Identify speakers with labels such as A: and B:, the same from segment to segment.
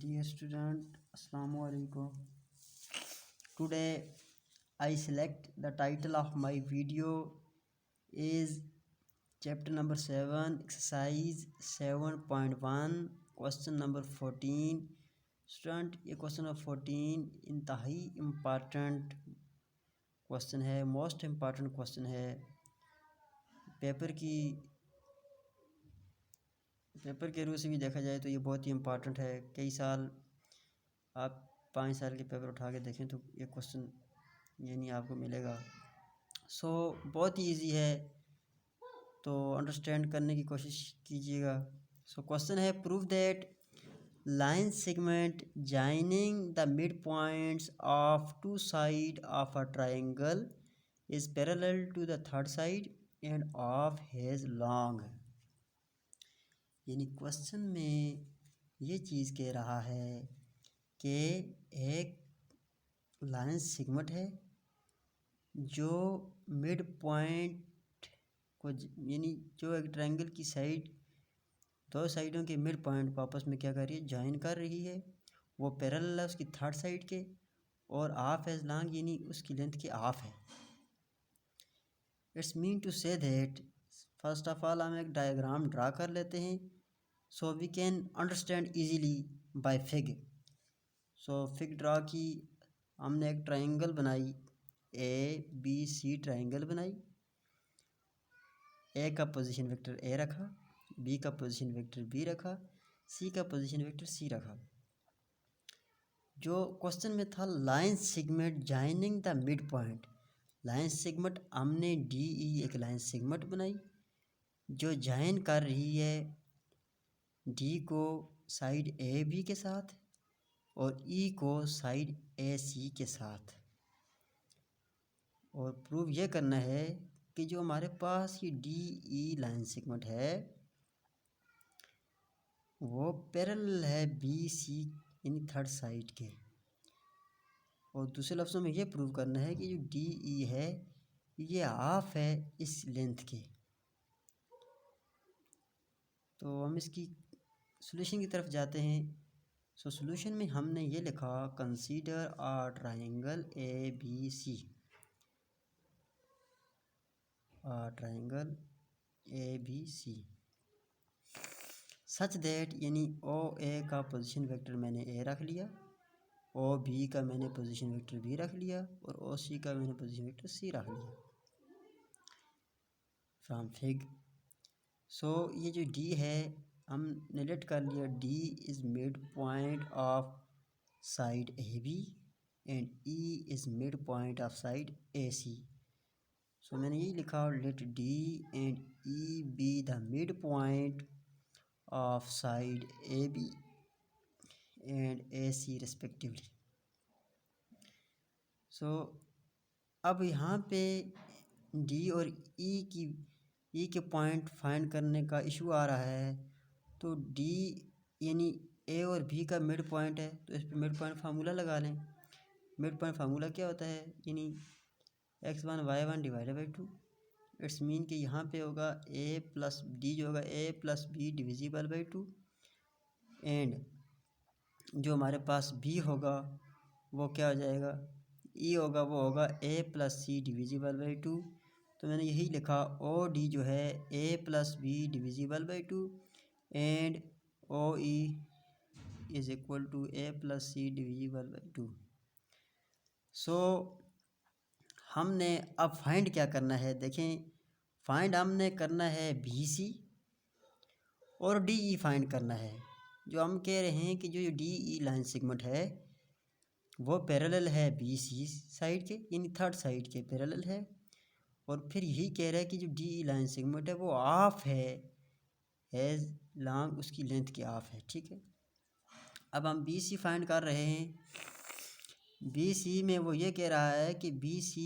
A: Dear student, Assalamu alaikum. Today I select the title of my video is chapter number 7, exercise 7.1, question number 14. Student ये question number 14 इंतहाई important question है, most important question है। Paper के रूप से भी देखा जाए तो ये बहुत ही इम्पॉर्टेंट है। कई साल आप 5 साल के पेपर उठा के देखें तो ये क्वेश्चन यानी आपको मिलेगा। बहुत ही इजी है, तो अंडरस्टैंड करने की कोशिश कीजिएगा। क्वेश्चन है, prove that line segment joining the midpoints of two side of a triangle is parallel to the third side and half has long. यानी क्वेश्चन में ये चीज़ कह रहा है कि एक लाइन सेगमेंट है जो मिड पॉइंट को यानी जो एक ट्रायंगल की साइड दो साइडों के मिड पॉइंट को आपस में क्या कर रही है, ज्वाइन कर रही है। वो पैरेलल है उसकी थर्ड साइड के और हाफ एज लॉन्ग यानी उसकी लेंथ के हाफ है। It's mean to say that first of all हम एक डायग्राम ड्रा कर लेते हैं so we can understand easily by fig. Fig draw की, हमने एक ट्रायंगल बनाई, ए बी सी ट्रायंगल बनाई। ए का पोजीशन वेक्टर ए रखा, बी का पोजीशन वेक्टर बी रखा, सी का पोजीशन वेक्टर सी रखा। जो क्वेश्चन में था line segment joining the mid point, line segment हमने डी ई एक लाइन सेगमेंट बनाई जो जॉइन कर रही है डी को साइड ए बी के साथ और ई को साइड ए सी के साथ। और प्रूव ये करना है कि जो हमारे पास ये डी ई लाइन सेगमेंट है वो पैरेलल है बी सी यानी थर्ड साइड के। और दूसरे लफ्ज़ों में ये प्रूव करना है कि जो डी ई है ये हाफ है इस लेंथ के। तो हम इसकी सॉल्यूशन की तरफ जाते हैं। सॉल्यूशन में हमने ये लिखा, consider a triangle A B C, triangle A B C such that यानी ओ ए का पोजीशन वेक्टर मैंने ए रख लिया, ओ बी का मैंने पोजीशन वेक्टर बी रख लिया और ओ सी का मैंने पोजीशन वेक्टर सी रख लिया फ्रॉम फिग। ये जो डी है हमने लेट कर लिया, D is mid point of side A B and E is mid point of side A C. मैंने यही लिखा, let D and E be the mid point of side A B and A C respectively. अब यहाँ पे D और ई के point find करने का इशू आ रहा है। तो डी यानी ए और बी का मिड पॉइंट है तो इस पर मिड पॉइंट फार्मूला लगा लें। मिड पॉइंट फार्मूला क्या होता है, यानी x1 y1 divided by 2। It's mean कि यहाँ पे होगा ए प्लस डी, जो होगा A plus B divisible by 2 and जो हमारे पास बी होगा वो क्या हो जाएगा, ई होगा वो होगा A plus C divisible by 2। तो मैंने यही लिखा, ओ डी जो है A plus B divisible by 2 and O E is equal to A plus C divisible by 2। हमने अब फाइंड क्या करना है, देखें फाइंड हमने करना है बी सी और डी ई फाइंड करना है। जो हम कह रहे हैं कि जो डी ई लाइन सेगमेंट है वो पैरेलल है बी सी साइड के यानी थर्ड साइड के पैरेलल है। और फिर यही कह रहा है कि जो डी ई लाइन सेगमेंट है वो हाफ है एज लॉन्ग उसकी लेंथ के हाफ है। ठीक है, अब हम बी सी फाइंड कर रहे हैं। बी सी में वो ये कह रहा है कि बी सी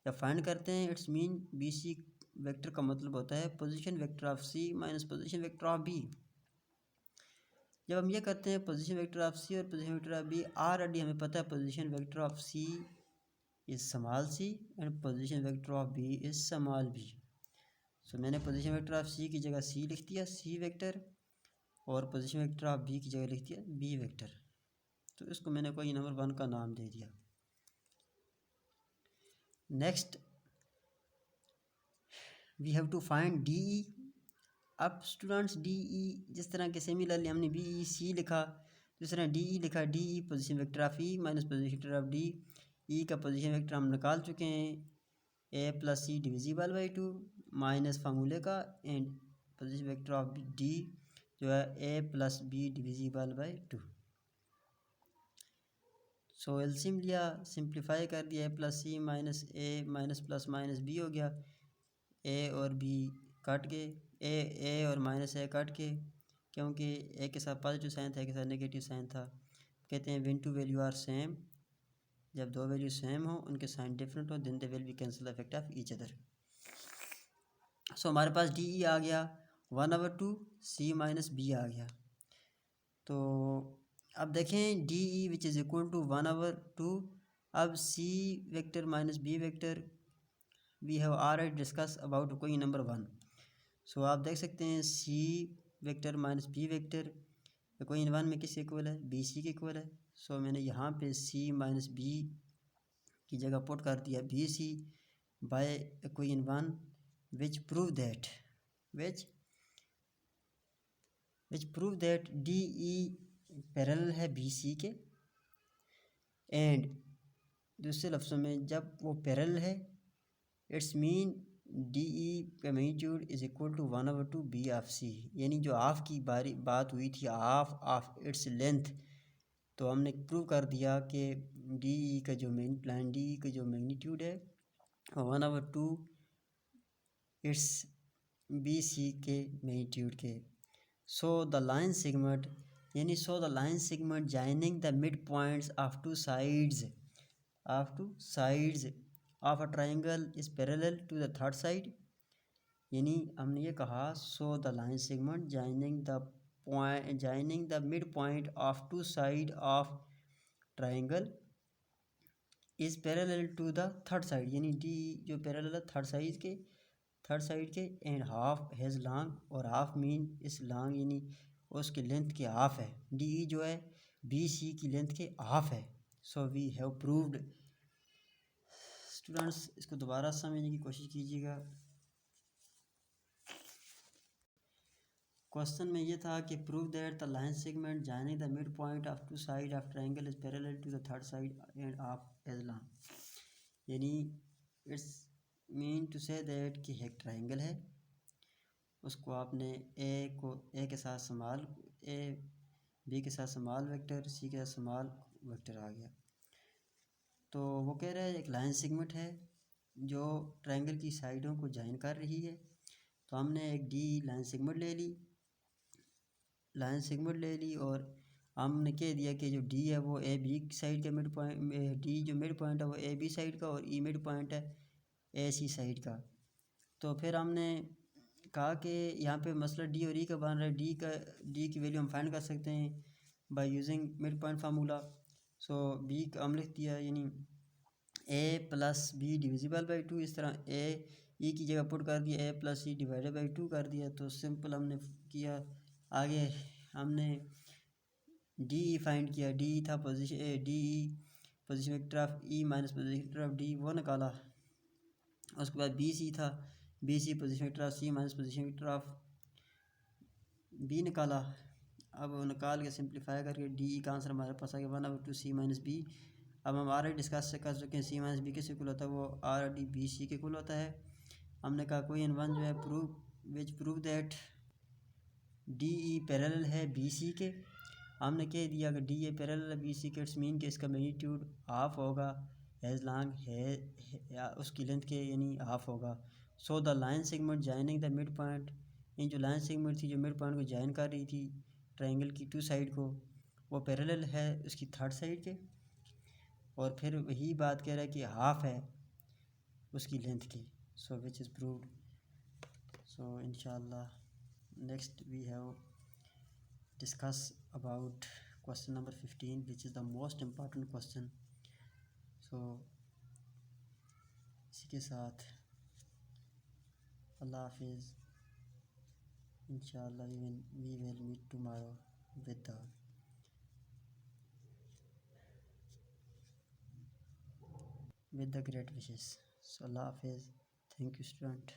A: जब फाइंड करते हैं it's mean B C vector का मतलब होता है position vector of C minus position vector of B. जब हम ये करते हैं पोजीशन वेक्टर ऑफ सी और position vector of B, already हमें पता है position vector of C is small c and position vector of B is small b. मैंने पोजीशन वेक्टर ऑफ सी की जगह सी लिख दिया, सी वेक्टर, और पोजीशन वेक्टर ऑफ बी की जगह लिख दिया बी वेक्टर। तो इसको मैंने कोई नंबर 1 का नाम दे दिया। Next we have to find D E. अब स्टूडेंट्स डी ई जिस तरह के सिमिलरली हमने बी ई सी लिखा, जिस तरह डी ई लिखा, D E position vector of E minus position vector of D. E का पोजीशन वेक्टर हम निकाल चुके हैं, A plus C divisible by 2 minus फार्मूले का, and position vector of D जो है A plus B divisible by 2। So LCM लिया, सिंप्लीफाई कर दिया, A plus C minus A minus plus minus B हो गया, ए और बी काट के, ए और माइनस ए काट के, क्योंकि ए के साथ पॉजिटिव साइन था, ए के साथ नेगेटिव साइन था। कहते हैं when two value are same, जब दो वैल्यू सेम हो, उनके साइन डिफरेंट हो, then they will be cancel the effect of each other. So हमारे पास डी ई आ गया 1/2, सी माइनस बी आ गया। तो अब देखें D E which is equal to 1/2, अब C vector minus B vector we have already discuss about कोई number 1। So आप देख सकते हैं C vector minus B vector कोई 1 में किस इक्वल है, बी सी के इक्वल है। सो मैंने यहाँ पे सी माइनस बी की जगह पुट कर दिया बी सी बाय कोई 1 विच prove that D E parallel है बी सी के, एंड दूसरे लफ्ज़ों में जब वो पैरेलल है इट्स मीन डी ई का magnitude is equal to 1/2 B of C, यानी जो हाफ की बात हुई थी, हाफ ऑफ इट्स लेंथ, तो हमने प्रूव कर दिया कि डी ई का जो मैग्नीट्यूड है 1/2 इट्स बी सी के मैग्नीट्यूड के। So the line segment joining the midpoints of two sides of a triangle is parallel to the third side, यानी हमने ये कहा so the line segment joining the mid point of two side of triangle is parallel to the third side, यानी D जो parallel है third side के and half has long, और half mean is long यानी उसकी length के half है, D E जो है बी सी की लेंथ के हाफ है। So we have proved. Students इसको दोबारा समझने की कोशिश कीजिएगा। क्वेश्चन में ये था कि prove that the line segment joining the mid point of two side of triangle is parallel to the third side and of as long, यानी it's mean to say that कि एक ट्राइंगल है, उसको आपने ए के साथ स्मॉल ए, B के साथ स्मॉल वेक्टर, सी के साथ स्मॉल वेक्टर आ गया। तो वो कह रहा है एक लाइन सेगमेंट है जो ट्रायंगल की साइडों को जॉइन कर रही है, तो हमने एक डी लाइन सेगमेंट ले ली और हमने कह दिया कि जो डी है वो ए बी साइड का मिड पॉइंट, डी जो मिड पॉइंट है वो ए बी साइड का, और ई मिड पॉइंट है ए सी साइड का। तो फिर हमने कहा कि यहाँ पे मसला डी और ई का बन रहा है, डी की वैल्यू हम फाइंड कर सकते हैं by using midpoint formula. So B का हम लिख दिया, यानी A plus B divisible by 2, इस तरह ए ई की जगह पुट कर दिया, A plus C divided by 2 कर दिया। तो सिंपल हमने किया, आगे हमने डी ई फाइंड किया, डी था position position vector of E minus position vector of D वो निकाला। उसके बाद बी सी था, B C position vector of C minus position vector of B निकाला। अब वो निकाल के सिंप्लीफाई करके डी ई का आंसर हमारे पास आ गया 1/2 सी माइनस बी। अब हम ऑलरेडी डिस्कस कर चुके हैं सी माइनस बी किसके इक्वल होता है, वो ऑलरेडी बी सी के इक्वल होता है। हमने कहा कोई वन जो है prove that D E parallel है बी सी के। हमने कह दिया कि डी ए पैरेलल है बी सी के, इट्स मीन कि इसका मैग्नीट्यूड हाफ होगा एज लॉन्ग है उसकी लेंथ के, यानी हाफ होगा। So the line segment joining the mid point, इन जो लाइन सेगमेंट थी जो मिड पॉइंट को जॉइन कर रही थी ट्रायंगल की टू साइड को, वो पैरेलल है उसकी थर्ड साइड के, और फिर वही बात कह रहा है कि हाफ है उसकी लेंथ की। सो विच इज़ प्रूव्ड। सो इंशाल्लाह next we have discuss about question number 15 which is the most important question. So इसी के साथ अल्लाह हाफिज़। inshallah we will meet tomorrow with the great wishes. So Allah Hafiz. Thank you, student.